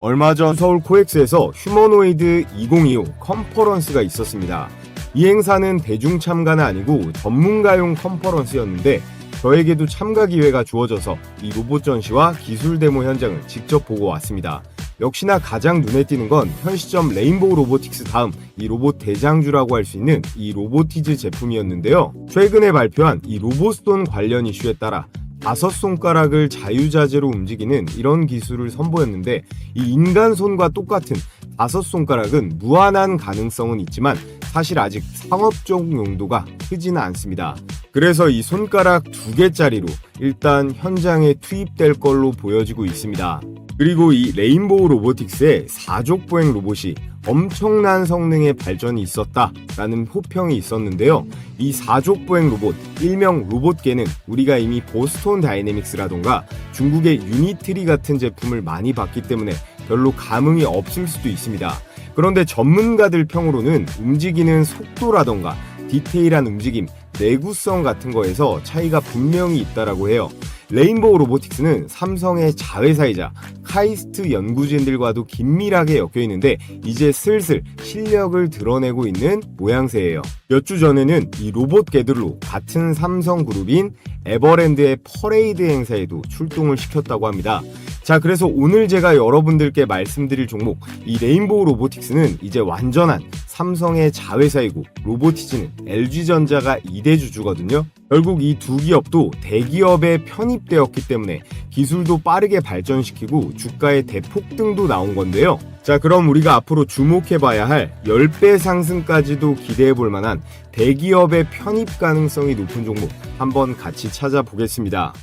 얼마 전 서울 코엑스에서 휴머노이드 2025 컨퍼런스가 있었습니다. 이 행사는 대중 참가는 아니고 전문가용 컨퍼런스였는데 저에게도 참가 기회가 주어져서 이 로봇 전시와 기술 데모 현장을 직접 보고 왔습니다. 역시나 가장 눈에 띄는 건 현 시점 레인보우 로보틱스 다음 이 로봇 대장주라고 할 수 있는 이 로보티즈 제품이었는데요. 최근에 발표한 이 로봇손 관련 이슈에 따라 5손가락을 자유자재로 움직이는 이런 기술을 선보였는데 이 인간 손과 똑같은 5손가락은 무한한 가능성은 있지만 사실 아직 상업적 용도가 크지는 않습니다. 그래서 이 손가락 2개짜리로 일단 현장에 투입될 걸로 보여지고 있습니다. 그리고 이 레인보우 로보틱스의 4족 보행 로봇이 엄청난 성능의 발전이 있었다라는 호평이 있었는데요. 이 4족 보행 로봇, 일명 로봇계는 우리가 이미 보스톤 다이내믹스라던가 중국의 유니트리 같은 제품을 많이 봤기 때문에 별로 감흥이 없을 수도 있습니다. 그런데 전문가들 평으로는 움직이는 속도라던가 디테일한 움직임, 내구성 같은 거에서 차이가 분명히 있다라고 해요. 레인보우 로보틱스는 삼성의 자회사이자 카이스트 연구진들과도 긴밀하게 엮여 있는데 이제 슬슬 실력을 드러내고 있는 모양새예요. 몇 주 전에는 이 로봇계들로 같은 삼성 그룹인 에버랜드의 퍼레이드 행사에도 출동을 시켰다고 합니다. 자, 그래서 오늘 제가 여러분들께 말씀드릴 종목, 이 레인보우 로보틱스는 이제 완전한 삼성의 자회사이고 로보티즈는 LG전자가 2대 주주거든요. 결국 이 두 기업도 대기업에 편입되었기 때문에 기술도 빠르게 발전시키고 주가의 대폭등도 나온 건데요. 자, 그럼 우리가 앞으로 주목해봐야 할 10배 상승까지도 기대해볼 만한 대기업의 편입 가능성이 높은 종목 한번 같이 찾아보겠습니다.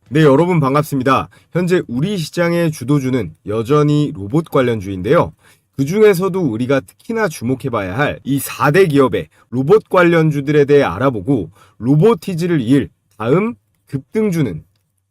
네, 여러분 반갑습니다. 현재 우리 시장의 주도주는 여전히 로봇 관련주인데요. 그 중에서도 우리가 특히나 주목해봐야 할 이 4대 기업의 로봇 관련주들에 대해 알아보고 로보티즈를 이을 다음 급등주는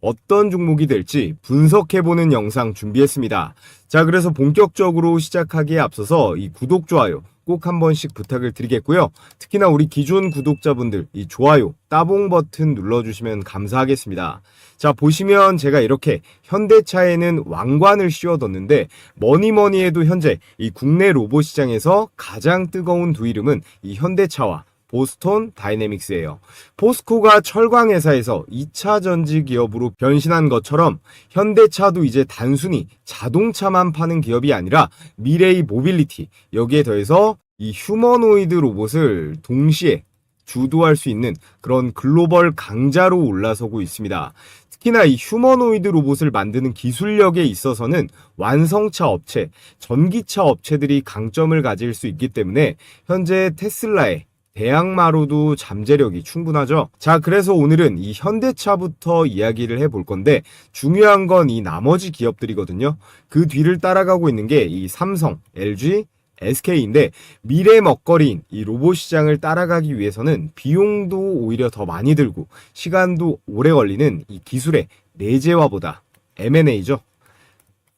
어떤 종목이 될지 분석해보는 영상 준비했습니다. 자, 그래서 본격적으로 시작하기에 앞서서 이 구독, 좋아요 꼭 한 번씩 부탁을 드리겠고요. 특히나 우리 기존 구독자분들 이 좋아요, 따봉 버튼 눌러주시면 감사하겠습니다. 자, 보시면 제가 이렇게 현대차에는 왕관을 씌워뒀는데 뭐니뭐니 해도 현재 이 국내 로봇 시장에서 가장 뜨거운 두 이름은 이 현대차와 보스톤 다이내믹스예요. 포스코가 철강 회사에서 2차 전지 기업으로 변신한 것처럼 현대차도 이제 단순히 자동차만 파는 기업이 아니라 미래의 모빌리티, 여기에 더해서 이 휴머노이드 로봇을 동시에 주도할 수 있는 그런 글로벌 강자로 올라서고 있습니다. 특히나 이 휴머노이드 로봇을 만드는 기술력에 있어서는 완성차 업체, 전기차 업체들이 강점을 가질 수 있기 때문에 현재 테슬라의 대항마로도 잠재력이 충분하죠. 자, 그래서 오늘은 이 현대차부터 이야기를 해볼 건데 중요한 건 이 나머지 기업들이거든요. 그 뒤를 따라가고 있는 게 이 삼성, LG, SK인데 미래 먹거리인 이 로봇 시장을 따라가기 위해서는 비용도 오히려 더 많이 들고 시간도 오래 걸리는 이 기술의 내재화보다 M&A죠.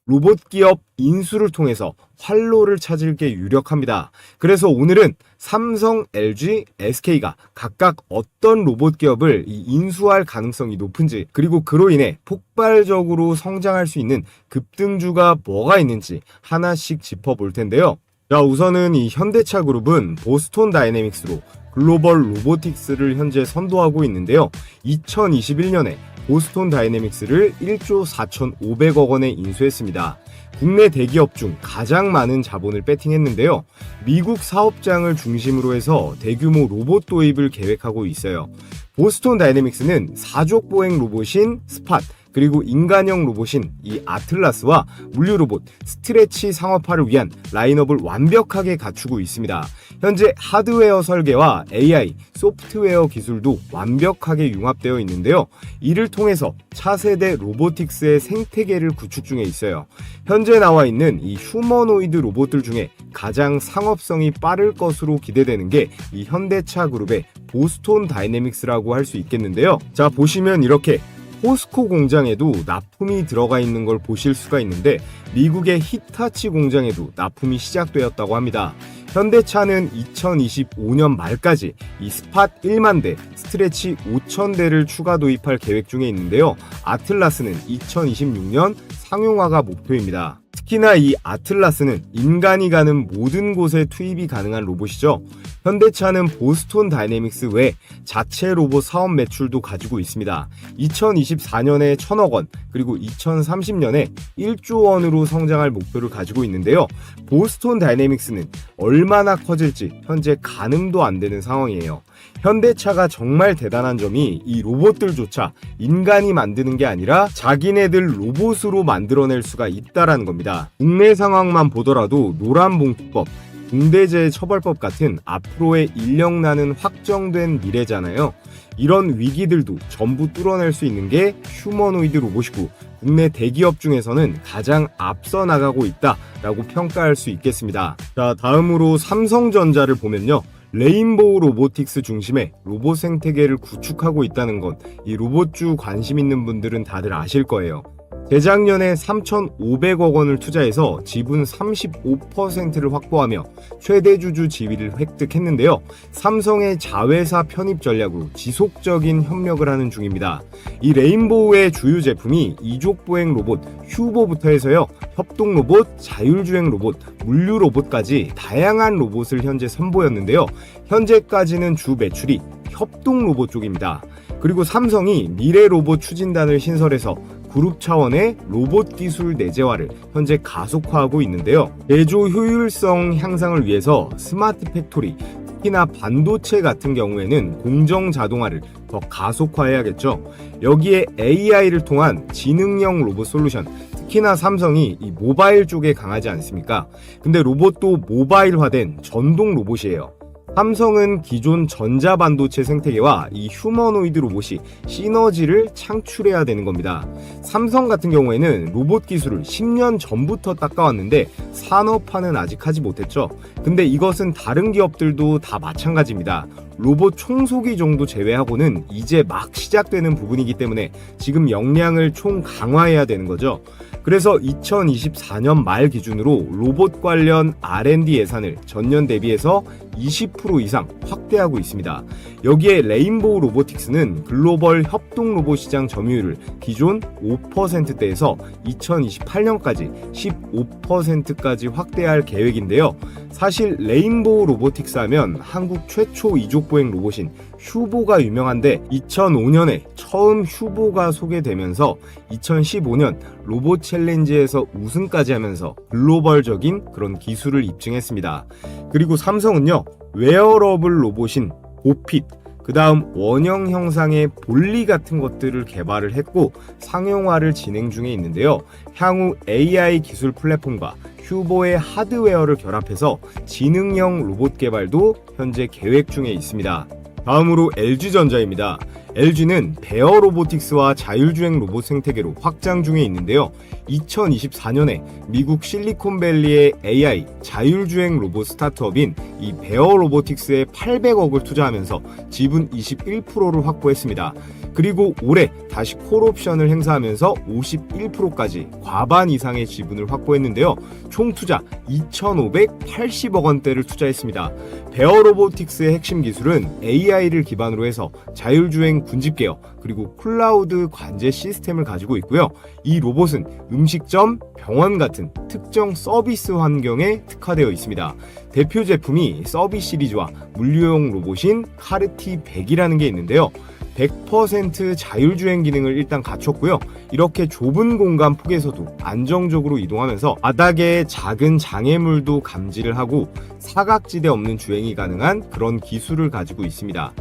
로봇 기업 인수를 통해서 활로를 찾을 게 유력합니다. 그래서 오늘은 삼성, LG, SK가 각각 어떤 로봇 기업을 인수할 가능성이 높은지, 그리고 그로 인해 폭발적으로 성장할 수 있는 급등주가 뭐가 있는지 하나씩 짚어볼 텐데요. 자, 우선은 이 현대차 그룹은 보스톤 다이내믹스로 글로벌 로보틱스를 현재 선도하고 있는데요. 2021년에 보스톤 다이내믹스를 1조 4,500억 원에 인수했습니다. 국내 대기업 중 가장 많은 자본을 배팅했는데요. 미국 사업장을 중심으로 해서 대규모 로봇 도입을 계획하고 있어요. 보스톤 다이내믹스는 4족 보행 로봇인 스팟, 그리고 인간형 로봇인 이 아틀라스와 물류 로봇 스트레치 상업화를 위한 라인업을 완벽하게 갖추고 있습니다. 현재 하드웨어 설계와 AI, 소프트웨어 기술도 완벽하게 융합되어 있는데요. 이를 통해서 차세대 로보틱스의 생태계를 구축 중에 있어요. 현재 나와 있는 이 휴머노이드 로봇들 중에 가장 상업성이 빠를 것으로 기대되는 게 이 현대차 그룹의 보스톤 다이내믹스라고 할 수 있겠는데요. 자, 보시면 이렇게 포스코 공장에도 납품이 들어가 있는 걸 보실 수가 있는데 미국의 히타치 공장에도 납품이 시작되었다고 합니다. 현대차는 2025년 말까지 이 스팟 1만 대, 스트레치 5천 대를 추가 도입할 계획 중에 있는데요. 아틀라스는 2026년 상용화가 목표입니다. 특히 특히나 이 아틀라스는 인간이 가는 모든 곳에 투입이 가능한 로봇이죠. 현대차는 보스톤 다이내믹스 외 자체 로봇 사업 매출도 가지고 있습니다. 2024년에 1,000억 원, 그리고 2030년에 1조 원으로 성장할 목표를 가지고 있는데요. 보스톤 다이내믹스는 얼마나 커질지 현재 가늠도 안 되는 상황이에요. 현대차가 정말 대단한 점이 이 로봇들조차 인간이 만드는 게 아니라 자기네들 로봇으로 만들어낼 수가 있다라는 겁니다. 국내 상황만 보더라도 노란봉투법, 중대재해처벌법 같은 앞으로의 인력난은 확정된 미래잖아요. 이런 위기들도 전부 뚫어낼 수 있는 게 휴머노이드 로봇이고 국내 대기업 중에서는 가장 앞서 나가고 있다라고 평가할 수 있겠습니다. 자, 다음으로 삼성전자를 보면요. 레인보우 로보틱스 중심의 로봇 생태계를 구축하고 있다는 것, 이 로봇주 관심 있는 분들은 다들 아실 거예요. 재작년에 3,500억 원을 투자해서 지분 35%를 확보하며 최대 주주 지위를 획득했는데요. 삼성의 자회사 편입 전략으로 지속적인 협력을 하는 중입니다. 이 레인보우의 주요 제품이 이족보행 로봇 휴보부터 해서요. 협동 로봇, 자율주행 로봇, 물류 로봇까지 다양한 로봇을 현재 선보였는데요. 현재까지는 주 매출이 협동 로봇 쪽입니다. 그리고 삼성이 미래 로봇 추진단을 신설해서 그룹 차원의 로봇 기술 내재화를 현재 가속화하고 있는데요. 제조 효율성 향상을 위해서 스마트 팩토리, 특히나 반도체 같은 경우에는 공정 자동화를 더 가속화해야겠죠. 여기에 AI를 통한 지능형 로봇 솔루션, 특히나 삼성이 이 모바일 쪽에 강하지 않습니까? 근데 로봇도 모바일화된 전동 로봇이에요. 삼성은 기존 전자반도체 생태계와 이 휴머노이드 로봇이 시너지를 창출해야 되는 겁니다. 삼성 같은 경우에는 로봇 기술을 10년 전부터 닦아왔는데 산업화는 아직 하지 못했죠. 근데 이것은 다른 기업들도 다 마찬가지입니다. 로봇 청소기 정도 제외하고는 이제 막 시작되는 부분이기 때문에 지금 역량을 총 강화해야 되는 거죠. 그래서 2024년 말 기준으로 로봇 관련 R&D 예산을 전년 대비해서 20% 이상 확대하고 있습니다. 여기에 레인보우 로보틱스는 글로벌 협동 로봇 시장 점유율을 기존 5%대에서 2028년까지 15%까지 확대할 계획인데요. 사실 레인보우 로보틱스 하면 한국 최초 이족보행 로봇인 휴보가 유명한데 2005년에 처음 휴보가 소개되면서 2015년 로봇 챌린지에서 우승까지 하면서 글로벌적인 그런 기술을 입증했습니다. 그리고 삼성은요, 웨어러블 로봇인 보핏, 그 다음 원형 형상의 볼리 같은 것들을 개발을 했고 상용화를 진행 중에 있는데요. 향후 AI 기술 플랫폼과 휴보의 하드웨어를 결합해서 지능형 로봇 개발도 현재 계획 중에 있습니다. 다음으로 LG전자입니다. LG는 베어 로보틱스와 자율주행 로봇 생태계로 확장 중에 있는데요. 2024년에 미국 실리콘밸리의 AI 자율주행 로봇 스타트업인 이 베어 로보틱스에 800억을 투자하면서 지분 21%를 확보했습니다. 그리고 올해 다시 콜옵션을 행사하면서 51%까지 과반 이상의 지분을 확보했는데요. 총 투자 2,580억 원대를 투자했습니다. 베어 로보틱스의 핵심 기술은 AI를 기반으로 해서 자율주행 군집계어 그리고 클라우드 관제 시스템을 가지고 있고요. 이 로봇은 음식점, 병원 같은 특정 서비스 환경에 특화되어 있습니다. 대표 제품이 서비스 시리즈와 물류용 로봇인 카르티 100이라는 게 있는데요. 100% 자율주행 기능을 일단 갖췄고요. 이렇게 좁은 공간 폭에서도 안정적으로 이동하면서 바닥에 작은 장애물도 감지를 하고 사각지대 없는 주행이 가능한 그런 기술을 가지고 있습니다.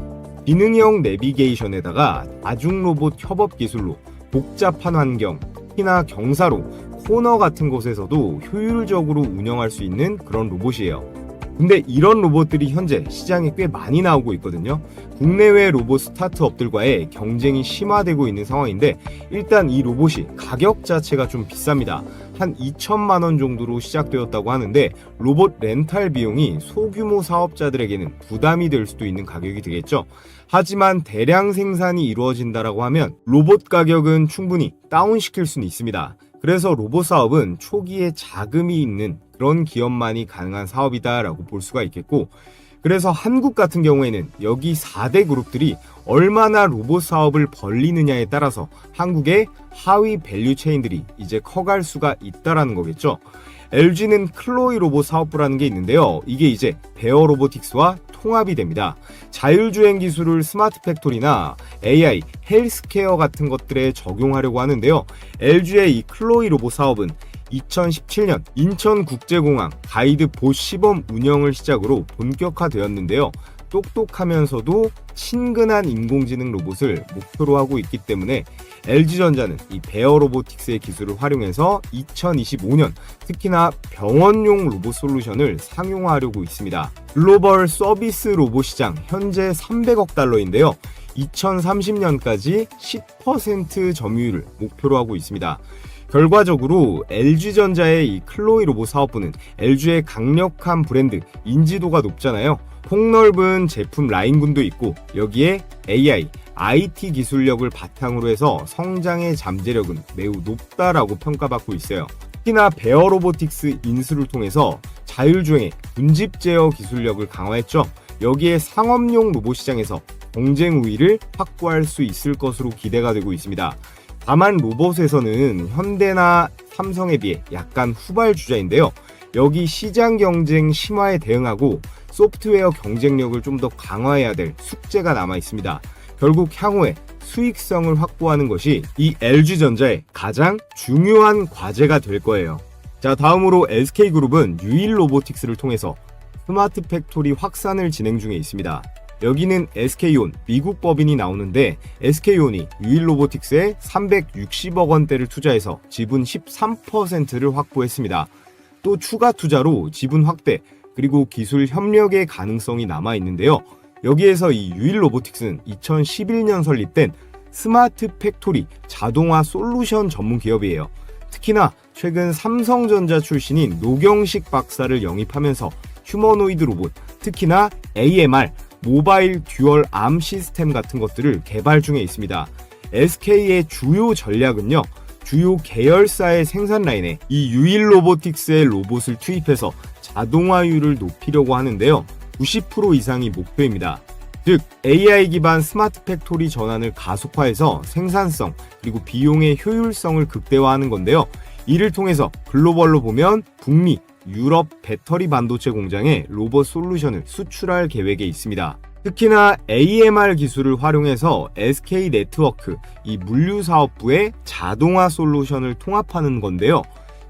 기능형 내비게이션에다가 다중 로봇 협업 기술로 복잡한 환경, 특히나 경사로, 코너 같은 곳에서도 효율적으로 운영할 수 있는 그런 로봇이에요. 근데 이런 로봇들이 현재 시장에 꽤 많이 나오고 있거든요. 국내외 로봇 스타트업들과의 경쟁이 심화되고 있는 상황인데 일단 이 로봇이 가격 자체가 좀 비쌉니다. 한 2천만 원 정도로 시작되었다고 하는데 로봇 렌탈 비용이 소규모 사업자들에게는 부담이 될 수도 있는 가격이 되겠죠. 하지만 대량 생산이 이루어진다라고 하면 로봇 가격은 충분히 다운시킬 수는 있습니다. 그래서 로봇 사업은 초기에 자금이 있는 그런 기업만이 가능한 사업이다라고 볼 수가 있겠고, 그래서 한국 같은 경우에는 여기 4대 그룹들이 얼마나 로봇 사업을 벌리느냐에 따라서 한국의 하위 밸류 체인들이 이제 커갈 수가 있다라는 거겠죠. LG는 클로이 로봇 사업부라는 게 있는데요. 이게 이제 베어 로보틱스와 통합이 됩니다. 자율주행 기술을 스마트 팩토리나 AI, 헬스케어 같은 것들에 적용하려고 하는데요. LG의 이 클로이 로봇 사업은 2017년 인천국제공항 가이드 보 시범 운영을 시작으로 본격화되었는데요. 똑똑하면서도 친근한 인공지능 로봇을 목표로 하고 있기 때문에 LG전자는 이 베어 로보틱스의 기술을 활용해서 2025년 특히나 병원용 로봇 솔루션을 상용화하려고 있습니다. 글로벌 서비스 로봇 시장 현재 300억 달러인데요. 2030년까지 10% 점유율을 목표로 하고 있습니다. 결과적으로 LG전자의 이 클로이 로봇 사업부는 LG의 강력한 브랜드 인지도가 높잖아요. 폭넓은 제품 라인군도 있고 여기에 AI, IT 기술력을 바탕으로 해서 성장의 잠재력은 매우 높다라고 평가받고 있어요. 특히나 베어 로보틱스 인수를 통해서 자율주행의 분집 제어 기술력을 강화했죠. 여기에 상업용 로봇 시장에서 경쟁 우위를 확보할 수 있을 것으로 기대가 되고 있습니다. 다만 로봇에서는 현대나 삼성에 비해 약간 후발주자인데요. 여기 시장 경쟁 심화에 대응하고 소프트웨어 경쟁력을 좀 더 강화해야 될 숙제가 남아 있습니다. 결국 향후에 수익성을 확보하는 것이 이 LG전자의 가장 중요한 과제가 될 거예요. 자, 다음으로 SK그룹은 유일 로보틱스를 통해서 스마트 팩토리 확산을 진행 중에 있습니다. 여기는 SK온 미국 법인이 나오는데 SK온이 유일 로보틱스에 360억 원대를 투자해서 지분 13%를 확보했습니다. 또 추가 투자로 지분 확대 그리고 기술 협력의 가능성이 남아 있는데요. 여기에서 이 유일 로보틱스는 2011년 설립된 스마트 팩토리 자동화 솔루션 전문 기업이에요. 특히나 최근 삼성전자 출신인 노경식 박사를 영입하면서 휴머노이드 로봇, 특히나 AMR, 모바일 듀얼 암 시스템 같은 것들을 개발 중에 있습니다. SK의 주요 전략은요. 주요 계열사의 생산 라인에 이 유일 로보틱스의 로봇을 투입해서 자동화율을 높이려고 하는데요. 90% 이상이 목표입니다. 즉 AI 기반 스마트 팩토리 전환을 가속화해서 생산성 그리고 비용의 효율성을 극대화하는 건데요. 이를 통해서 글로벌로 보면 북미, 유럽 배터리 반도체 공장에 로봇 솔루션을 수출할 계획에 있습니다. 특히나 AMR 기술을 활용해서 SK 네트워크, 이 물류사업부의 자동화 솔루션을 통합하는 건데요.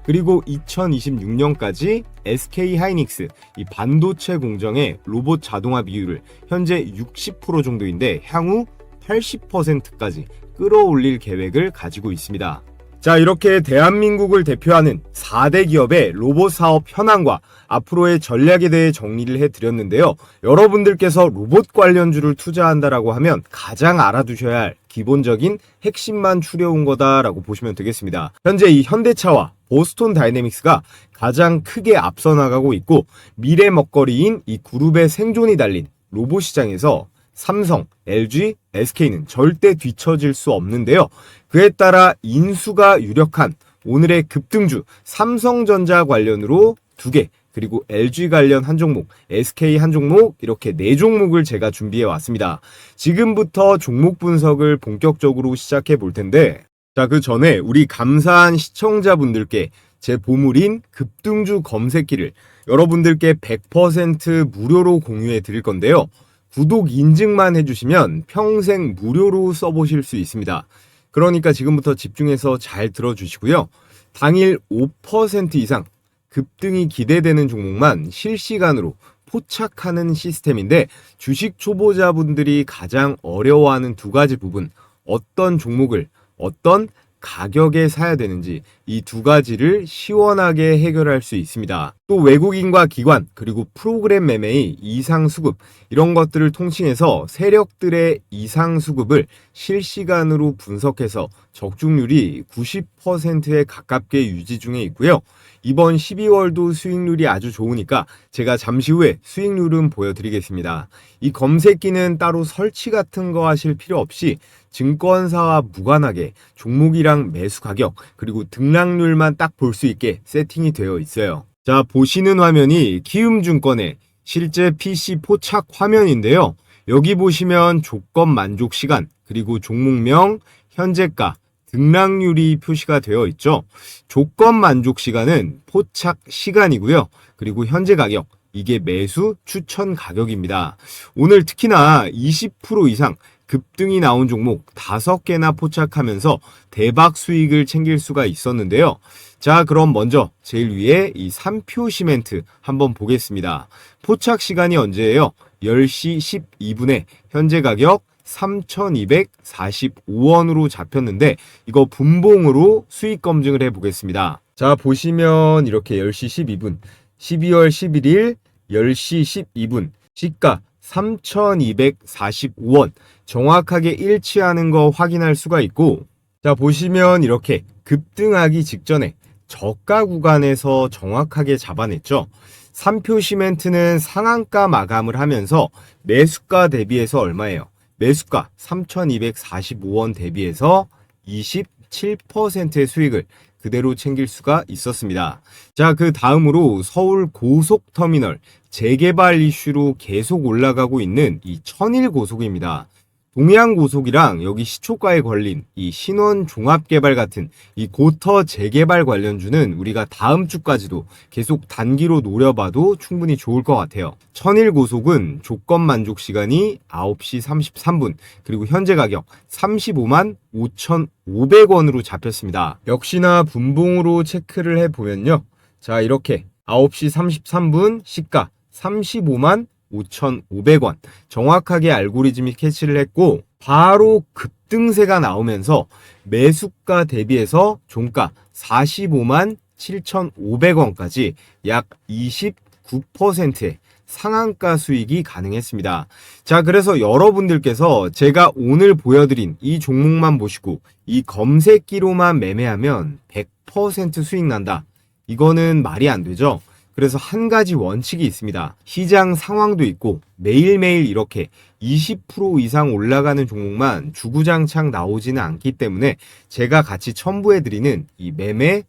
그리고 2026년까지 SK 하이닉스, 이 반도체 공정의 로봇 자동화 비율을 현재 60% 정도인데 향후 80%까지 끌어올릴 계획을 가지고 있습니다. 자, 이렇게 대한민국을 대표하는 4대 기업의 로봇 사업 현황과 앞으로의 전략에 대해 정리를 해드렸는데요. 여러분들께서 로봇 관련주를 투자한다라고 하면 가장 알아두셔야 할 기본적인 핵심만 추려온 거다라고 보시면 되겠습니다. 현재 이 현대차와 보스톤 다이내믹스가 가장 크게 앞서 나가고 있고 미래 먹거리인 이 그룹의 생존이 달린 로봇 시장에서 삼성, LG, SK는 절대 뒤처질 수 없는데요. 그에 따라 인수가 유력한 오늘의 급등주 삼성전자 관련으로 2개, 그리고 LG 관련 한 종목, SK 한 종목 이렇게 4종목을 제가 준비해 왔습니다. 지금부터 종목 분석을 본격적으로 시작해 볼 텐데 자, 그 전에 우리 감사한 시청자분들께 제 보물인 급등주 검색기를 여러분들께 100% 무료로 공유해 드릴 건데요. 구독 인증만 해주시면 평생 무료로 써보실 수 있습니다. 그러니까 지금부터 집중해서 잘 들어주시고요. 당일 5% 이상 급등이 기대되는 종목만 실시간으로 포착하는 시스템인데 주식 초보자분들이 가장 어려워하는 2가지 부분, 어떤 종목을 어떤 가격에 사야 되는지 이 2가지를 시원하게 해결할 수 있습니다. 또 외국인과 기관 그리고 프로그램 매매의 이상 수급 이런 것들을 통칭해서 세력들의 이상 수급을 실시간으로 분석해서 적중률이 90%에 가깝게 유지 중에 있고요. 이번 12월도 수익률이 아주 좋으니까 제가 잠시 후에 수익률은 보여드리겠습니다. 이 검색기는 따로 설치 같은 거 하실 필요 없이 증권사와 무관하게 종목이랑 매수 가격 그리고 등락률만 딱 볼 수 있게 세팅이 되어 있어요. 자, 보시는 화면이 키움증권의 실제 PC 포착 화면인데요. 여기 보시면 조건 만족 시간, 그리고 종목명, 현재가, 등락률이 표시가 되어 있죠. 조건 만족 시간은 포착 시간이고요. 그리고 현재 가격, 이게 매수 추천 가격입니다. 오늘 특히나 20% 이상 급등이 나온 종목 5개나 포착하면서 대박 수익을 챙길 수가 있었는데요. 자, 그럼 먼저 제일 위에 이 3표 시멘트 한번 보겠습니다. 포착 시간이 언제예요? 10시 12분에 현재 가격 3,245원으로 잡혔는데 이거 분봉으로 수익 검증을 해보겠습니다. 자, 보시면 이렇게 10시 12분 12월 11일 10시 12분 시가 3,245원 정확하게 일치하는 거 확인할 수가 있고, 자, 보시면 이렇게 급등하기 직전에 저가 구간에서 정확하게 잡아냈죠. 3표 시멘트는 상한가 마감을 하면서 매수가 대비해서 얼마예요? 매수가 3,245원 대비해서 27%의 수익을 그대로 챙길 수가 있었습니다. 자, 그 다음으로 서울 고속터미널 재개발 이슈로 계속 올라가고 있는 이 천일고속입니다. 동해안고속이랑 여기 시초가에 걸린 이 신원종합개발 같은 이 고터 재개발 관련주는 우리가 다음 주까지도 계속 단기로 노려봐도 충분히 좋을 것 같아요. 천일고속은 조건 만족 시간이 9시 33분, 그리고 현재 가격 35만 5,500원으로 잡혔습니다. 역시나 분봉으로 체크를 해보면요. 자, 이렇게 9시 33분 시가 35만 5,500원 정확하게 알고리즘이 캐치를 했고, 바로 급등세가 나오면서 매수가 대비해서 종가 45만 7,500원까지 약 29%의 상한가 수익이 가능했습니다. 자, 그래서 여러분들께서 제가 오늘 보여드린 이 종목만 보시고 이 검색기로만 매매하면 100% 수익 난다, 이거는 말이 안 되죠. 그래서 한 가지 원칙이 있습니다. 시장 상황도 있고 매일매일 이렇게 20% 이상 올라가는 종목만 주구장창 나오지는 않기 때문에 제가 같이 첨부해드리는 이 매매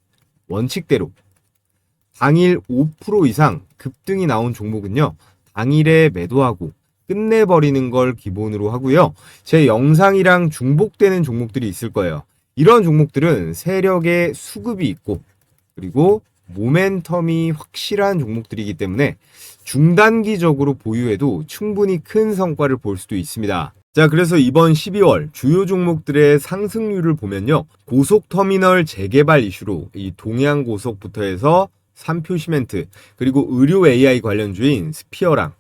원칙대로 당일 5% 이상 급등이 나온 종목은요, 당일에 매도하고 끝내버리는 걸 기본으로 하고요. 제 영상이랑 중복되는 종목들이 있을 거예요. 이런 종목들은 세력의 수급이 있고 그리고 모멘텀이 확실한 종목들이기 때문에 중단기적으로 보유해도 충분히 큰 성과를 볼 수도 있습니다. 자, 그래서 이번 12월 주요 종목들의 상승률을 보면요, 고속터미널 재개발 이슈로 이 동해안고속부터 해서 3표 시멘트, 그리고 의료 AI 관련주인 스피어랑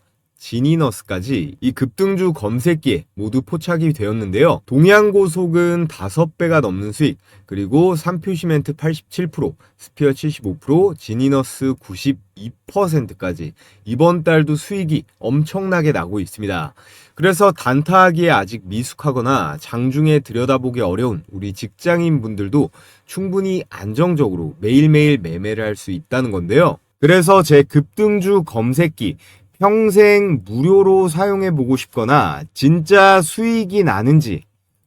지니너스까지 이 급등주 검색기에 모두 포착이 되었는데요. 동해안고속은 5배가 넘는 수익, 그리고 3표 시멘트 87%, 스피어 75%, 지니너스 92%까지 이번 달도 수익이 엄청나게 나고 있습니다. 그래서 단타하기에 아직 미숙하거나 장중에 들여다보기 어려운 우리 직장인 분들도 충분히 안정적으로 매일매일 매매를 할 수 있다는 건데요. 그래서 제 급등주 검색기 평생 무료로 사용해보고 싶거나 진짜 수익이 나는지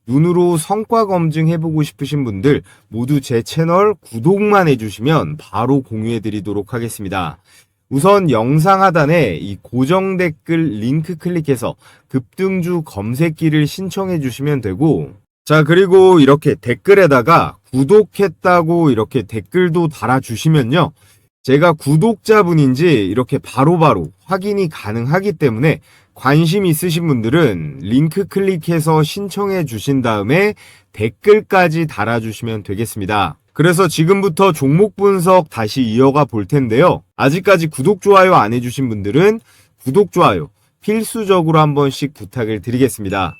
눈으로 성과 검증해보고 싶으신 분들 모두 제 채널 구독만 해주시면 바로 공유해드리도록 하겠습니다. 우선 영상 하단에 이 고정 댓글 링크 클릭해서 급등주 검색기를 신청해주시면 되고, 자, 그리고 이렇게 댓글에다가 구독했다고 이렇게 댓글도 달아주시면요, 제가 구독자분인지 이렇게 바로바로 확인이 가능하기 때문에 관심 있으신 분들은 링크 클릭해서 신청해 주신 다음에 댓글까지 달아주시면 되겠습니다. 그래서 지금부터 종목 분석 다시 이어가 볼 텐데요. 아직까지 구독, 좋아요 안 해주신 분들은 구독, 좋아요 필수적으로 한 번씩 부탁을 드리겠습니다.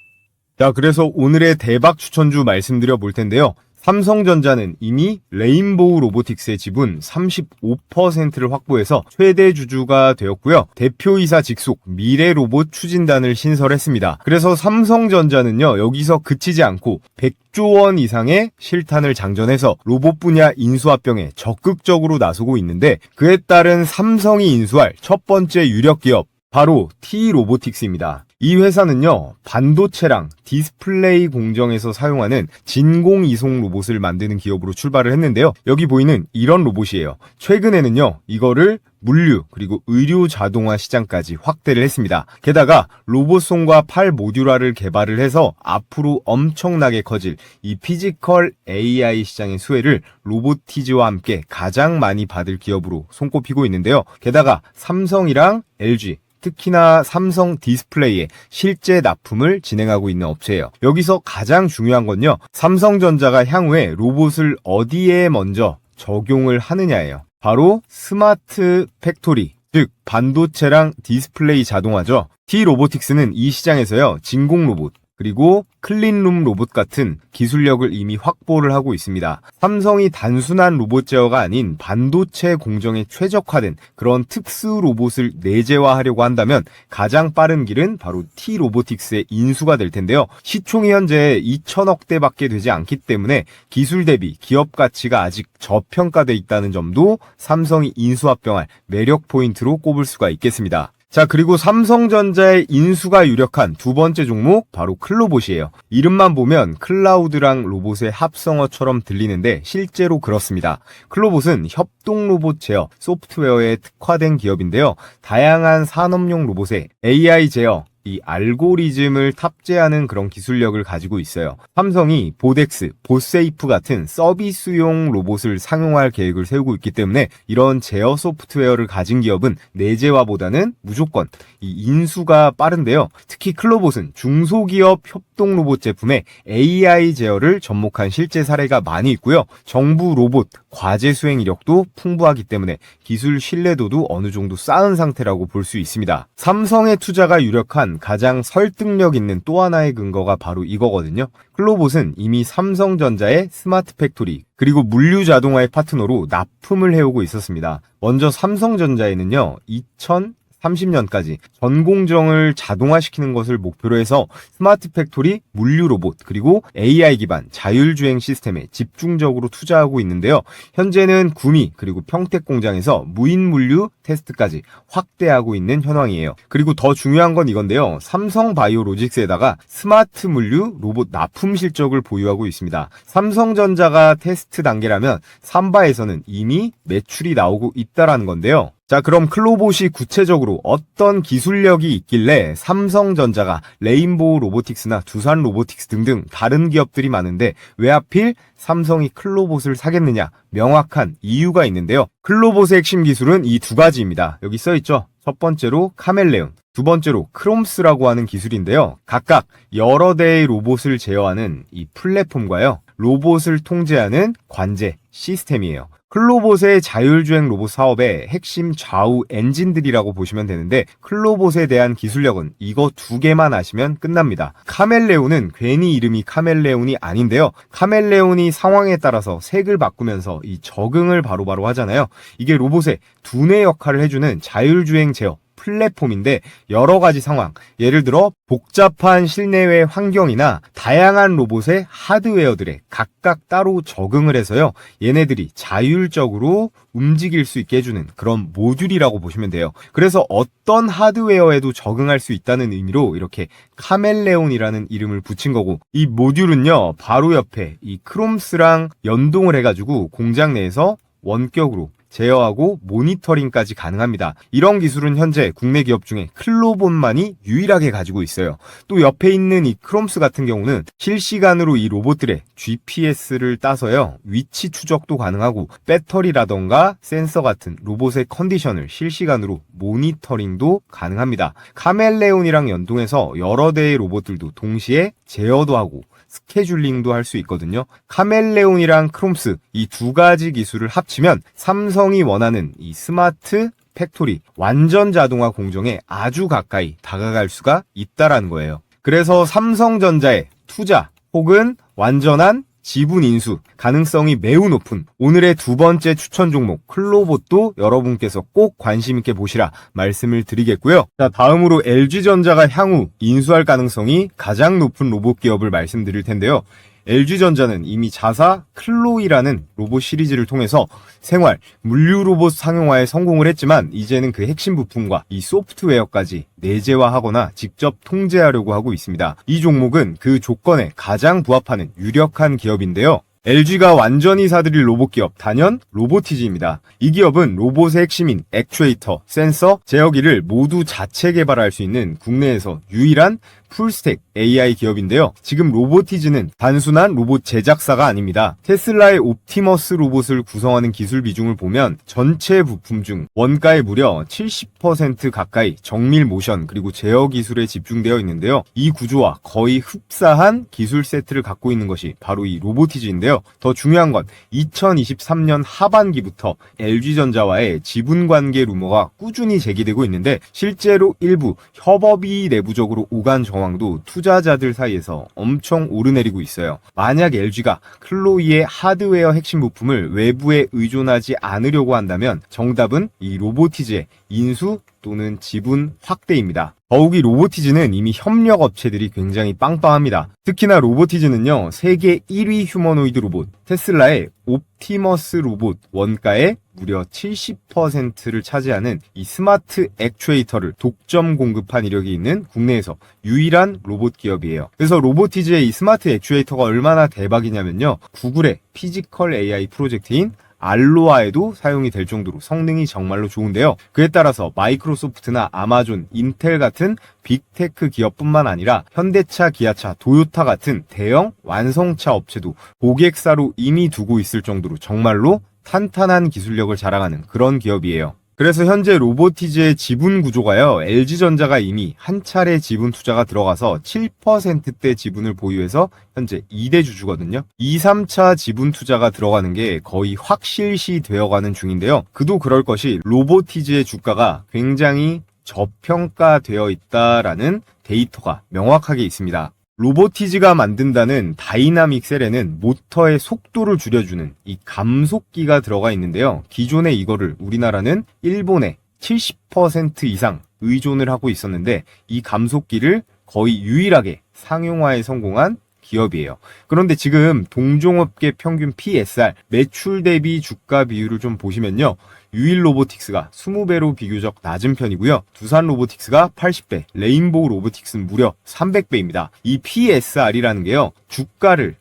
자, 그래서 오늘의 대박 추천주 말씀드려 볼 텐데요. 삼성전자는 이미 레인보우 로보틱스의 지분 35%를 확보해서 최대 주주가 되었고요. 대표이사 직속 미래로봇 추진단을 신설했습니다. 그래서 삼성전자는요, 여기서 그치지 않고 100조 원 이상의 실탄을 장전해서 로봇 분야 인수합병에 적극적으로 나서고 있는데, 그에 따른 삼성이 인수할 첫 번째 유력 기업 바로 T-로보틱스입니다. 이 회사는요, 반도체랑 디스플레이 공정에서 사용하는 진공 이송 로봇을 만드는 기업으로 출발을 했는데요. 여기 보이는 이런 로봇이에요. 최근에는요, 이거를 물류 그리고 의료 자동화 시장까지 확대를 했습니다. 게다가 로봇손과 팔 모듈화를 개발을 해서 앞으로 엄청나게 커질 이 피지컬 AI 시장의 수혜를 로보티즈와 함께 가장 많이 받을 기업으로 손꼽히고 있는데요. 게다가 삼성이랑 LG, 특히나 삼성 디스플레이에 실제 납품을 진행하고 있는 업체예요. 여기서 가장 중요한 건요, 삼성전자가 향후에 로봇을 어디에 먼저 적용을 하느냐예요. 바로 스마트 팩토리, 즉 반도체랑 디스플레이 자동화죠. T-로보틱스는 이 시장에서요, 진공 로봇 그리고 클린룸 로봇 같은 기술력을 이미 확보를 하고 있습니다. 삼성이 단순한 로봇 제어가 아닌 반도체 공정에 최적화된 그런 특수 로봇을 내재화하려고 한다면 가장 빠른 길은 바로 T-로보틱스의 인수가 될 텐데요. 시총이 현재 2천억대밖에 되지 않기 때문에 기술 대비 기업 가치가 아직 저평가돼 있다는 점도 삼성이 인수합병할 매력 포인트로 꼽을 수가 있겠습니다. 자, 그리고 삼성전자의 인수가 유력한 두 번째 종목 바로 클로봇이에요. 이름만 보면 클라우드랑 로봇의 합성어처럼 들리는데 실제로 그렇습니다. 클로봇은 협동 로봇 제어, 소프트웨어에 특화된 기업인데요. 다양한 산업용 로봇에 AI 제어, 이 알고리즘을 탑재하는 그런 기술력을 가지고 있어요. 삼성이 보덱스, 보세이프 같은 서비스용 로봇을 상용화할 계획을 세우고 있기 때문에 이런 제어 소프트웨어를 가진 기업은 내재화보다는 무조건 이 인수가 빠른데요. 특히 클로봇은 중소기업 협동 로봇 제품에 AI 제어를 접목한 실제 사례가 많이 있고요. 정부 로봇 과제 수행 이력도 풍부하기 때문에 기술 신뢰도도 어느 정도 쌓은 상태라고 볼 수 있습니다. 삼성의 투자가 유력한 가장 설득력 있는 또 하나의 근거가 바로 이거거든요. 클로봇은 이미 삼성전자의 스마트 팩토리 그리고 물류 자동화의 파트너로 납품을 해오고 있었습니다. 먼저 삼성전자에는요, 2030년까지 전 공정을 자동화시키는 것을 목표로 해서 스마트 팩토리, 물류 로봇, 그리고 AI 기반 자율주행 시스템에 집중적으로 투자하고 있는데요. 현재는 구미 그리고 평택 공장에서 무인 물류 테스트까지 확대하고 있는 현황이에요. 그리고 더 중요한 건 이건데요. 삼성바이오로직스에다가 스마트 물류 로봇 납품 실적을 보유하고 있습니다. 삼성전자가 테스트 단계라면 삼바에서는 이미 매출이 나오고 있다라는 건데요. 자, 그럼 클로봇이 구체적으로 어떤 기술력이 있길래 삼성전자가 레인보우 로보틱스나 두산 로보틱스 등등 다른 기업들이 많은데 왜 하필 삼성이 클로봇을 사겠느냐? 명확한 이유가 있는데요. 클로봇의 핵심 기술은 이 두 가지입니다. 여기 써있죠? 첫 번째로 카멜레온, 두 번째로 크롬스라고 하는 기술인데요. 각각 여러 대의 로봇을 제어하는 이 플랫폼과요, 로봇을 통제하는 관제 시스템이에요. 클로봇의 자율주행 로봇 사업의 핵심 좌우 엔진들이라고 보시면 되는데, 클로봇에 대한 기술력은 이거 두 개만 아시면 끝납니다. 카멜레온은 괜히 이름이 카멜레온이 아닌데요. 카멜레온이 상황에 따라서 색을 바꾸면서 이 적응을 바로바로 하잖아요. 이게 로봇의 두뇌 역할을 해주는 자율주행 제어 플랫폼인데, 여러 가지 상황, 예를 들어 복잡한 실내외 환경이나 다양한 로봇의 하드웨어들에 각각 따로 적응을 해서요, 얘네들이 자율적으로 움직일 수 있게 해주는 그런 모듈이라고 보시면 돼요. 그래서 어떤 하드웨어에도 적응할 수 있다는 의미로 이렇게 카멜레온이라는 이름을 붙인 거고, 이 모듈은요, 바로 옆에 이 크롬스랑 연동을 해가지고 공장 내에서 원격으로 제어하고 모니터링까지 가능합니다. 이런 기술은 현재 국내 기업 중에 클로봇만이 유일하게 가지고 있어요. 또 옆에 있는 이 크롬스 같은 경우는 실시간으로 이 로봇들의 GPS를 따서요, 위치 추적도 가능하고 배터리라던가 센서 같은 로봇의 컨디션을 실시간으로 모니터링도 가능합니다. 카멜레온이랑 연동해서 여러 대의 로봇들도 동시에 제어도 하고 스케줄링도 할 수 있거든요. 카멜레온이랑 크롬스, 이 두 가지 기술을 합치면 삼성이 원하는 이 스마트 팩토리, 완전 자동화 공정에 아주 가까이 다가갈 수가 있다라는 거예요. 그래서 삼성전자의 투자 혹은 완전한 지분 인수 가능성이 매우 높은 오늘의 두 번째 추천 종목 클로봇도 여러분께서 꼭 관심 있게 보시라 말씀을 드리겠고요. 자, 다음으로 LG전자가 향후 인수할 가능성이 가장 높은 로봇 기업을 말씀드릴 텐데요. LG전자는 이미 자사 클로이라는 로봇 시리즈를 통해서 생활, 물류 로봇 상용화에 성공을 했지만, 이제는 그 핵심 부품과 이 소프트웨어까지 내재화하거나 직접 통제하려고 하고 있습니다. 이 종목은 그 조건에 가장 부합하는 유력한 기업인데요. LG가 완전히 사들일 로봇 기업 단연 로보티즈입니다. 이 기업은 로봇의 핵심인 액추에이터, 센서, 제어기를 모두 자체 개발할 수 있는 국내에서 유일한 풀스택 AI 기업인데요. 지금 로보티즈는 단순한 로봇 제작사가 아닙니다. 테슬라의 옵티머스 로봇을 구성하는 기술 비중을 보면 전체 부품 중 원가의 무려 70% 가까이 정밀 모션 그리고 제어 기술에 집중되어 있는데요. 이 구조와 거의 흡사한 기술 세트를 갖고 있는 것이 바로 이 로보티즈인데요. 더 중요한 건 2023년 하반기부터 LG전자와의 지분 관계 루머가 꾸준히 제기되고 있는데 실제로 일부 협업이 내부적으로 오간 정황도 투자자들 사이에서 엄청 오르내리고 있어요. 만약 LG가 클로이의 하드웨어 핵심 부품을 외부에 의존하지 않으려고 한다면 정답은 이 로보티즈의 인수 또는 지분 확대입니다. 더욱이 로보티즈는 이미 협력 업체들이 굉장히 빵빵합니다. 특히나 로보티즈는요, 세계 1위 휴머노이드 로봇 테슬라의 옵티머스 로봇 원가의 무려 70%를 차지하는 이 스마트 액추에이터를 독점 공급한 이력이 있는 국내에서 유일한 로봇 기업이에요. 그래서 로보티즈의 이 스마트 액추에이터가 얼마나 대박이냐면요, 구글의 피지컬 AI 프로젝트인 알로아에도 사용이 될 정도로 성능이 정말로 좋은데요. 그에 따라서 마이크로소프트나 아마존, 인텔 같은 빅테크 기업뿐만 아니라 현대차, 기아차, 도요타 같은 대형 완성차 업체도 고객사로 이미 두고 있을 정도로 정말로 탄탄한 기술력을 자랑하는 그런 기업이에요. 그래서 현재 로보티즈의 지분 구조가요, LG전자가 이미 한 차례 지분 투자가 들어가서 7%대 지분을 보유해서 현재 2대 주주거든요. 2, 3차 지분 투자가 들어가는 게 거의 확실시 되어가는 중인데요. 그도 그럴 것이 로보티즈의 주가가 굉장히 저평가되어 있다라는 데이터가 명확하게 있습니다. 로보티즈가 만든다는 다이나믹 셀에는 모터의 속도를 줄여주는 이 감속기가 들어가 있는데요. 기존에 이거를 우리나라는 일본에 70% 이상 의존을 하고 있었는데 이 감속기를 거의 유일하게 상용화에 성공한 기업이에요. 그런데 지금 동종업계 평균 PSR, 매출 대비 주가 비율을 좀 보시면요. 유일 로보틱스가 20배로 비교적 낮은 편이고요. 두산 로보틱스가 80배, 레인보우 로보틱스는 무려 300배입니다. 이 PSR이라는 게요, 주가를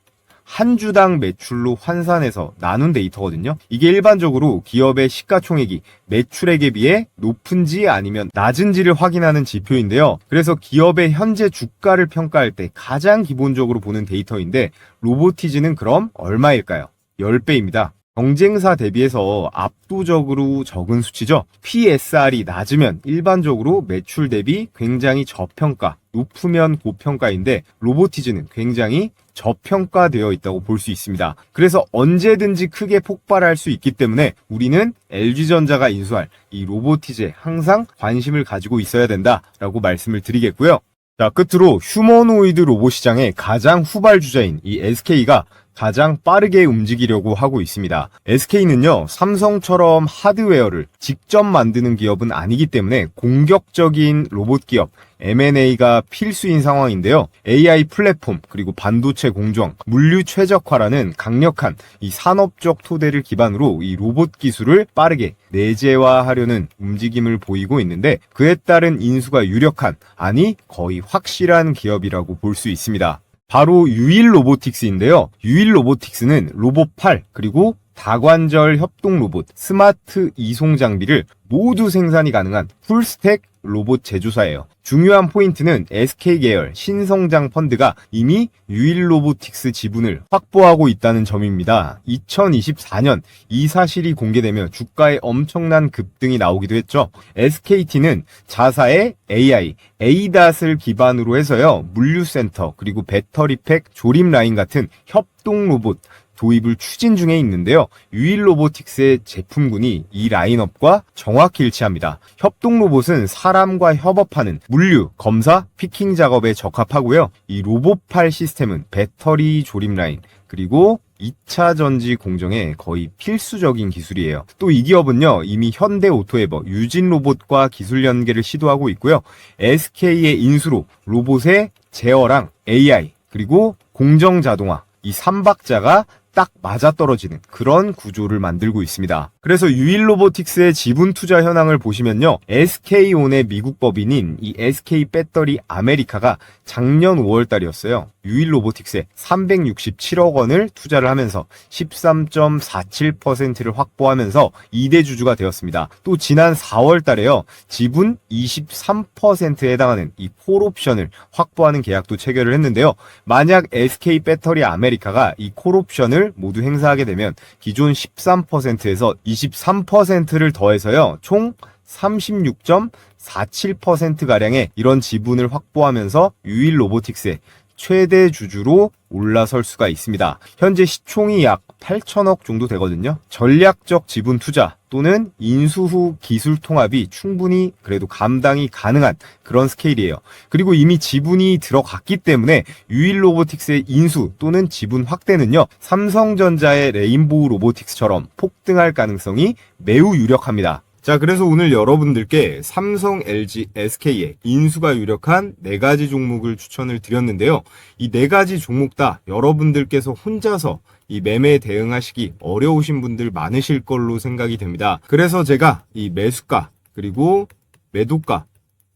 한 주당 매출로 환산해서 나눈 데이터거든요. 이게 일반적으로 기업의 시가총액이 매출액에 비해 높은지 아니면 낮은지를 확인하는 지표인데요. 그래서 기업의 현재 주가를 평가할 때 가장 기본적으로 보는 데이터인데 로보티즈는 그럼 얼마일까요? 10배입니다. 경쟁사 대비해서 압도적으로 적은 수치죠. PSR이 낮으면 일반적으로 매출 대비 굉장히 저평가, 높으면 고평가인데 로보티즈는 굉장히 저평가되어 있다고 볼 수 있습니다. 그래서 언제든지 크게 폭발할 수 있기 때문에 우리는 LG전자가 인수할 이 로보티즈에 항상 관심을 가지고 있어야 된다라고 말씀을 드리겠고요. 자, 끝으로 휴머노이드 로봇 시장의 가장 후발주자인 이 SK가 가장 빠르게 움직이려고 하고 있습니다. SK는요, 삼성처럼 하드웨어를 직접 만드는 기업은 아니기 때문에 공격적인 로봇 기업, M&A가 필수인 상황인데요. AI 플랫폼, 그리고 반도체 공정, 물류 최적화라는 강력한 이 산업적 토대를 기반으로 이 로봇 기술을 빠르게 내재화하려는 움직임을 보이고 있는데 그에 따른 인수가 유력한, 아니 거의 확실한 기업이라고 볼 수 있습니다. 바로 유일 로보틱스인데요. 유일 로보틱스는 로봇 8 그리고 다관절 협동 로봇, 스마트 이송 장비를 모두 생산이 가능한 풀스택 로봇 제조사예요. 중요한 포인트는 SK 계열 신성장 펀드가 이미 유일 로보틱스 지분을 확보하고 있다는 점입니다. 2024년 이 사실이 공개되며 주가에 엄청난 급등이 나오기도 했죠. SKT는 자사의 AI, ADAS을 기반으로 해서요, 물류센터 그리고 배터리팩 조립 라인 같은 협동 로봇 도입을 추진 중에 있는데요. 유일 로보틱스의 제품군이 이 라인업과 정확히 일치합니다. 협동 로봇은 사람과 협업하는 물류, 검사, 피킹 작업에 적합하고요. 이 로봇팔 시스템은 배터리 조립 라인, 그리고 2차 전지 공정에 거의 필수적인 기술이에요. 또 이 기업은요, 이미 현대 오토에버, 유진 로봇과 기술 연계를 시도하고 있고요. SK의 인수로 로봇의 제어랑 AI, 그리고 공정 자동화, 이 3박자가 딱 맞아떨어지는 그런 구조를 만들고 있습니다. 그래서 유일로보틱스의 지분 투자 현황을 보시면요. SK온의 미국 법인인 이 SK 배터리 아메리카가 작년 5월 달이었어요. 유일로보틱스에 367억 원을 투자를 하면서 13.47%를 확보하면서 2대 주주가 되었습니다. 또 지난 4월 달에요. 지분 23%에 해당하는 이 콜옵션을 확보하는 계약도 체결을 했는데요. 만약 SK 배터리 아메리카가 이 콜옵션을 모두 행사하게 되면 기존 13%에서 23%를 더해서요. 총 36.47%가량의 이런 지분을 확보하면서 유일로보틱스의 최대 주주로 올라설 수가 있습니다. 현재 시총이 약 8천억 정도 되거든요. 전략적 지분 투자 또는 인수 후 기술 통합이 충분히 그래도 감당이 가능한 그런 스케일이에요. 그리고 이미 지분이 들어갔기 때문에 유일로보틱스의 인수 또는 지분 확대는요. 삼성전자의 레인보우 로보틱스처럼 폭등할 가능성이 매우 유력합니다. 자, 그래서 오늘 여러분들께 삼성, LG, SK의 인수가 유력한 4가지 종목을 추천을 드렸는데요. 이 4가지 종목 다 여러분들께서 혼자서 이 매매에 대응하시기 어려우신 분들 많으실 걸로 생각이 됩니다. 그래서 제가 이 매수가 그리고 매도가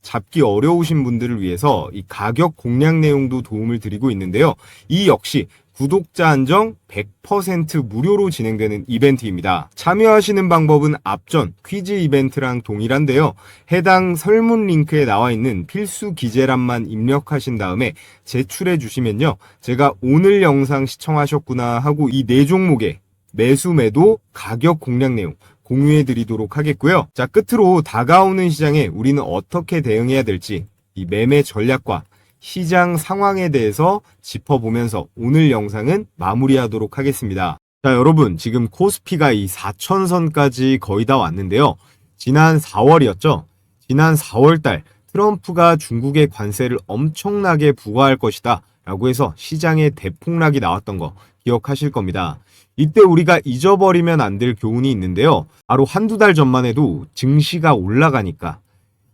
잡기 어려우신 분들을 위해서 이 가격 공략 내용도 도움을 드리고 있는데요. 이 역시 구독자 한정 100% 무료로 진행되는 이벤트입니다. 참여하시는 방법은 앞전 퀴즈 이벤트랑 동일한데요. 해당 설문 링크에 나와 있는 필수 기재란만 입력하신 다음에 제출해 주시면요. 제가 오늘 영상 시청하셨구나 하고 이 4종목의 매수 매도 가격 공략 내용 공유해 드리도록 하겠고요. 자, 끝으로 다가오는 시장에 우리는 어떻게 대응해야 될지 이 매매 전략과 시장 상황에 대해서 짚어보면서 오늘 영상은 마무리하도록 하겠습니다. 자, 여러분 지금 코스피가 이 4천선까지 거의 다 왔는데요. 지난 4월이었죠. 지난 4월달 트럼프가 중국의 관세를 엄청나게 부과할 것이다 라고 해서 시장에 대폭락이 나왔던 거 기억하실 겁니다. 이때 우리가 잊어버리면 안 될 교훈이 있는데요. 바로 한두 달 전만 해도 증시가 올라가니까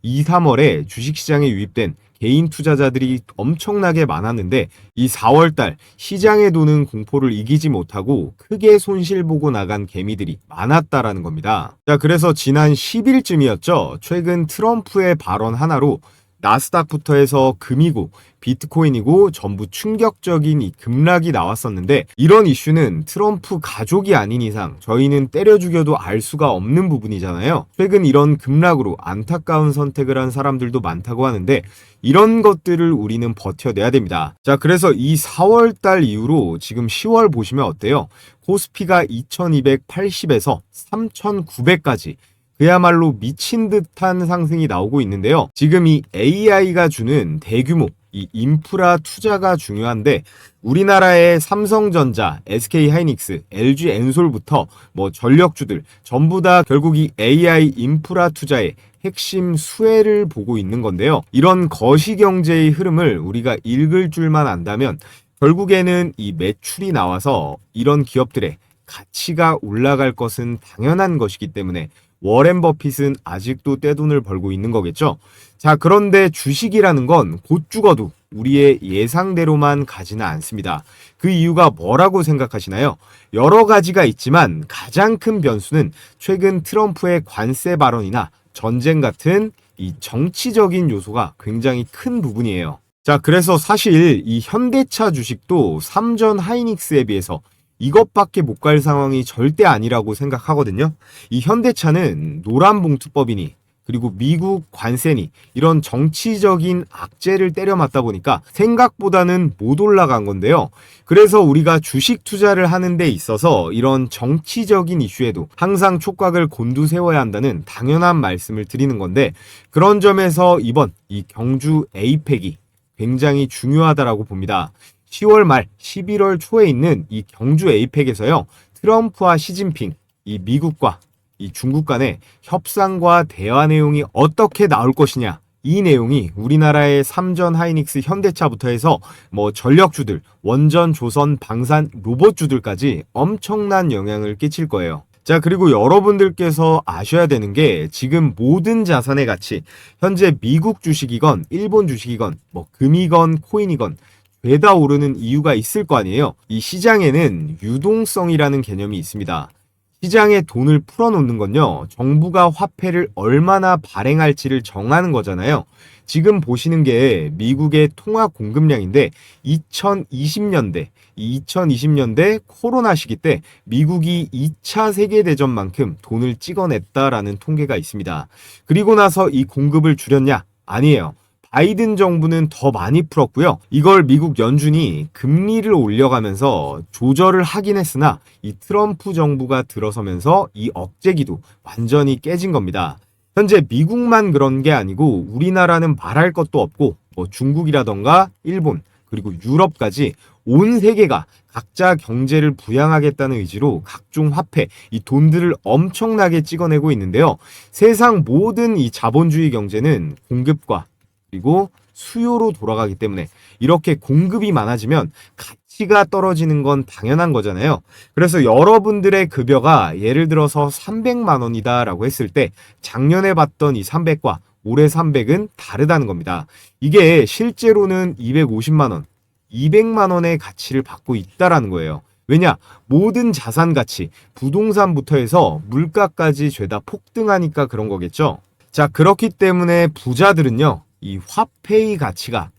2, 3월에 주식시장에 유입된 개인 투자자들이 엄청나게 많았는데 이 4월달 시장에 도는 공포를 이기지 못하고 크게 손실보고 나간 개미들이 많았다라는 겁니다. 자, 그래서 지난 10일쯤이었죠. 최근 트럼프의 발언 하나로 나스닥부터 해서 금이고 비트코인이고 전부 충격적인 이 급락이 나왔었는데 이런 이슈는 트럼프 가족이 아닌 이상 저희는 때려 죽여도 알 수가 없는 부분이잖아요. 최근 이런 급락으로 안타까운 선택을 한 사람들도 많다고 하는데 이런 것들을 우리는 버텨내야 됩니다. 자, 그래서 이 4월달 이후로 지금 10월 보시면 어때요? 코스피가 2280에서 3900까지 그야말로 미친 듯한 상승이 나오고 있는데요. 지금 이 AI가 주는 대규모 이 인프라 투자가 중요한데 우리나라의 삼성전자, SK하이닉스, LG엔솔부터 뭐 전력주들 전부 다 결국 이 AI 인프라 투자의 핵심 수혜를 보고 있는 건데요. 이런 거시경제의 흐름을 우리가 읽을 줄만 안다면 결국에는 이 매출이 나와서 이런 기업들의 가치가 올라갈 것은 당연한 것이기 때문에 워렌 버핏은 아직도 떼돈을 벌고 있는 거겠죠. 자, 그런데 주식이라는 건 곧 죽어도 우리의 예상대로만 가지는 않습니다. 그 이유가 뭐라고 생각하시나요? 여러 가지가 있지만 가장 큰 변수는 최근 트럼프의 관세 발언이나 전쟁 같은 이 정치적인 요소가 굉장히 큰 부분이에요. 자, 그래서 사실 이 현대차 주식도 삼전 하이닉스에 비해서 이것밖에 못 갈 상황이 절대 아니라고 생각하거든요. 이 현대차는 노란봉투법이니 그리고 미국 관세니 이런 정치적인 악재를 때려 맞다 보니까 생각보다는 못 올라간 건데요. 그래서 우리가 주식 투자를 하는 데 있어서 이런 정치적인 이슈에도 항상 촉각을 곤두세워야 한다는 당연한 말씀을 드리는 건데 그런 점에서 이번 이 경주 에이펙이 굉장히 중요하다라고 봅니다. 10월 말 11월 초에 있는 이 경주 에이펙에서요. 트럼프와 시진핑, 이 미국과 이 중국 간의 협상과 대화 내용이 어떻게 나올 것이냐. 이 내용이 우리나라의 삼전 하이닉스 현대차부터 해서 뭐 전력주들, 원전, 조선, 방산, 로봇주들까지 엄청난 영향을 끼칠 거예요. 자, 그리고 여러분들께서 아셔야 되는 게 지금 모든 자산의 가치, 현재 미국 주식이건 일본 주식이건 뭐 금이건 코인이건 죄다 오르는 이유가 있을 거 아니에요. 이 시장에는 유동성이라는 개념이 있습니다. 시장에 돈을 풀어놓는 건요, 정부가 화폐를 얼마나 발행할지를 정하는 거잖아요. 지금 보시는 게 미국의 통화 공급량인데 2020년대 코로나 시기 때 미국이 2차 세계대전만큼 돈을 찍어냈다라는 통계가 있습니다. 그리고 나서 이 공급을 줄였냐? 아니에요. 바이든 정부는 더 많이 풀었고요. 이걸 미국 연준이 금리를 올려가면서 조절을 하긴 했으나 이 트럼프 정부가 들어서면서 이 억제기도 완전히 깨진 겁니다. 현재 미국만 그런 게 아니고 우리나라는 말할 것도 없고 뭐 중국이라던가 일본 그리고 유럽까지 온 세계가 각자 경제를 부양하겠다는 의지로 각종 화폐, 이 돈들을 엄청나게 찍어내고 있는데요. 세상 모든 이 자본주의 경제는 공급과 그리고 수요로 돌아가기 때문에 이렇게 공급이 많아지면 가치가 떨어지는 건 당연한 거잖아요. 그래서 여러분들의 급여가 예를 들어서 300만 원이다 라고 했을 때 작년에 봤던 이 300과 올해 300은 다르다는 겁니다. 이게 실제로는 250만 원, 200만 원의 가치를 받고 있다라는 거예요. 왜냐? 모든 자산 가치, 부동산부터 해서 물가까지 죄다 폭등하니까 그런 거겠죠. 자, 그렇기 때문에 부자들은요, 이 화폐의 가치가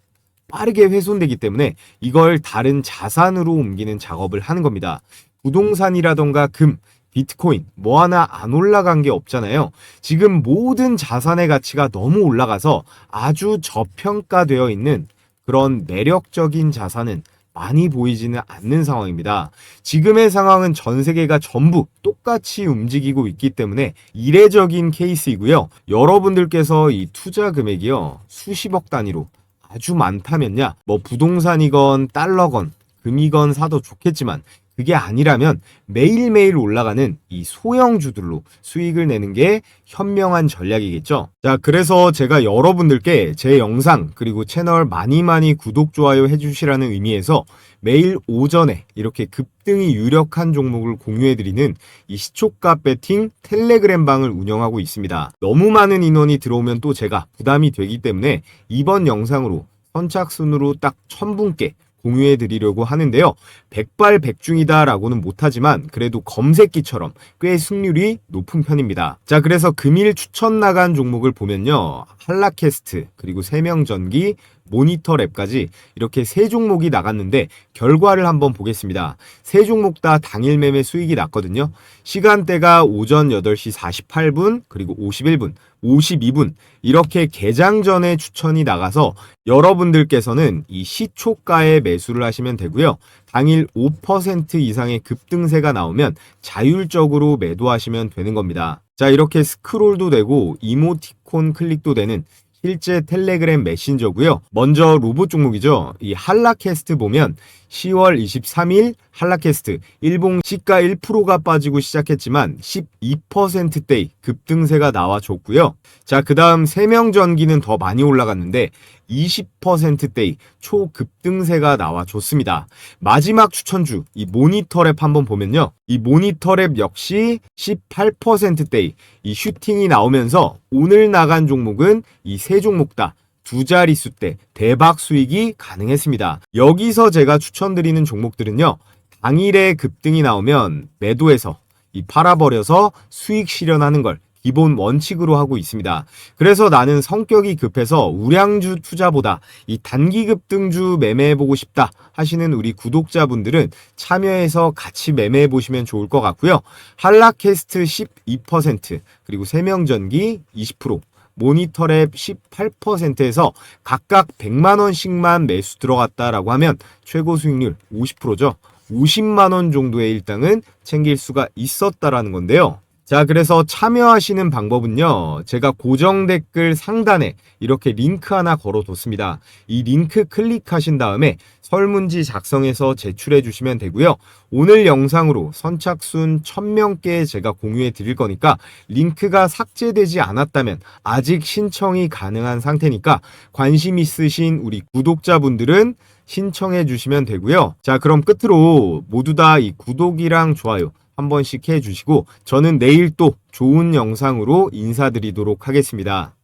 빠르게 훼손되기 때문에 이걸 다른 자산으로 옮기는 작업을 하는 겁니다. 부동산이라던가 금, 비트코인 뭐 하나 안 올라간 게 없잖아요. 지금 모든 자산의 가치가 너무 올라가서 아주 저평가되어 있는 그런 매력적인 자산은 많이 보이지는 않는 상황입니다. 지금의 상황은 전 세계가 전부 똑같이 움직이고 있기 때문에 이례적인 케이스이고요. 여러분들께서 이 투자 금액이요, 수십억 단위로 아주 많다면야 뭐 부동산이건 달러건 금이건 사도 좋겠지만 그게 아니라면 매일매일 올라가는 이 소형주들로 수익을 내는 게 현명한 전략이겠죠. 자, 그래서 제가 여러분들께 제 영상 그리고 채널 많이 구독, 좋아요 해주시라는 의미에서 매일 오전에 이렇게 급등이 유력한 종목을 공유해드리는 이 시초가 배팅 텔레그램 방을 운영하고 있습니다. 너무 많은 인원이 들어오면 또 제가 부담이 되기 때문에 이번 영상으로 선착순으로 딱 1000분께 공유해 드리려고 하는데요. 백발백중이다 라고는 못하지만 그래도 검색기처럼 꽤 승률이 높은 편입니다. 자, 그래서 금일 추천 나간 종목을 보면요, 한라캐스트 그리고 세명전기, 모니터랩까지 이렇게 세 종목이 나갔는데 결과를 한번 보겠습니다. 세 종목 다 당일 매매 수익이 났거든요. 시간대가 오전 8시 48분 그리고 51분 52분 이렇게 개장 전에 추천이 나가서 여러분들께서는 이 시초가에 매수를 하시면 되고요. 당일 5% 이상의 급등세가 나오면 자율적으로 매도하시면 되는 겁니다. 자, 이렇게 스크롤도 되고 이모티콘 클릭도 되는 실제 텔레그램 메신저고요. 먼저 로봇 종목이죠. 이 한라캐스트 보면 10월 23일 한라캐스트 일봉 시가 1%가 빠지고 시작했지만 12%대의 급등세가 나와줬고요. 자, 그 다음 세명전기는 더 많이 올라갔는데 20%대의 초급등세가 나와줬습니다. 마지막 추천주 이 모니터랩 한번 보면요, 이 모니터랩 역시 18%대의 이 슈팅이 나오면서 오늘 나간 종목은 이 세 종목 다 두 자릿수대 대박 수익이 가능했습니다. 여기서 제가 추천드리는 종목들은요, 당일에 급등이 나오면 매도해서 이 팔아버려서 수익 실현하는 걸 기본 원칙으로 하고 있습니다. 그래서 나는 성격이 급해서 우량주 투자보다 이 단기 급등주 매매해보고 싶다 하시는 우리 구독자분들은 참여해서 같이 매매해보시면 좋을 것 같고요. 한라캐스트 12% 그리고 세명전기 20%, 모니터랩 18%에서 각각 100만원씩만 매수 들어갔다라고 하면 최고 수익률 50%죠. 50만원 정도의 일당은 챙길 수가 있었다라는 건데요. 자, 그래서 참여하시는 방법은요, 제가 고정 댓글 상단에 이렇게 링크 하나 걸어뒀습니다. 이 링크 클릭하신 다음에 설문지 작성해서 제출해 주시면 되고요. 오늘 영상으로 선착순 1000명께 제가 공유해 드릴 거니까 링크가 삭제되지 않았다면 아직 신청이 가능한 상태니까 관심 있으신 우리 구독자분들은 신청해 주시면 되고요. 자, 그럼 끝으로 모두 다 이 구독이랑 좋아요 한 번씩 해주시고 저는 내일 또 좋은 영상으로 인사드리도록 하겠습니다.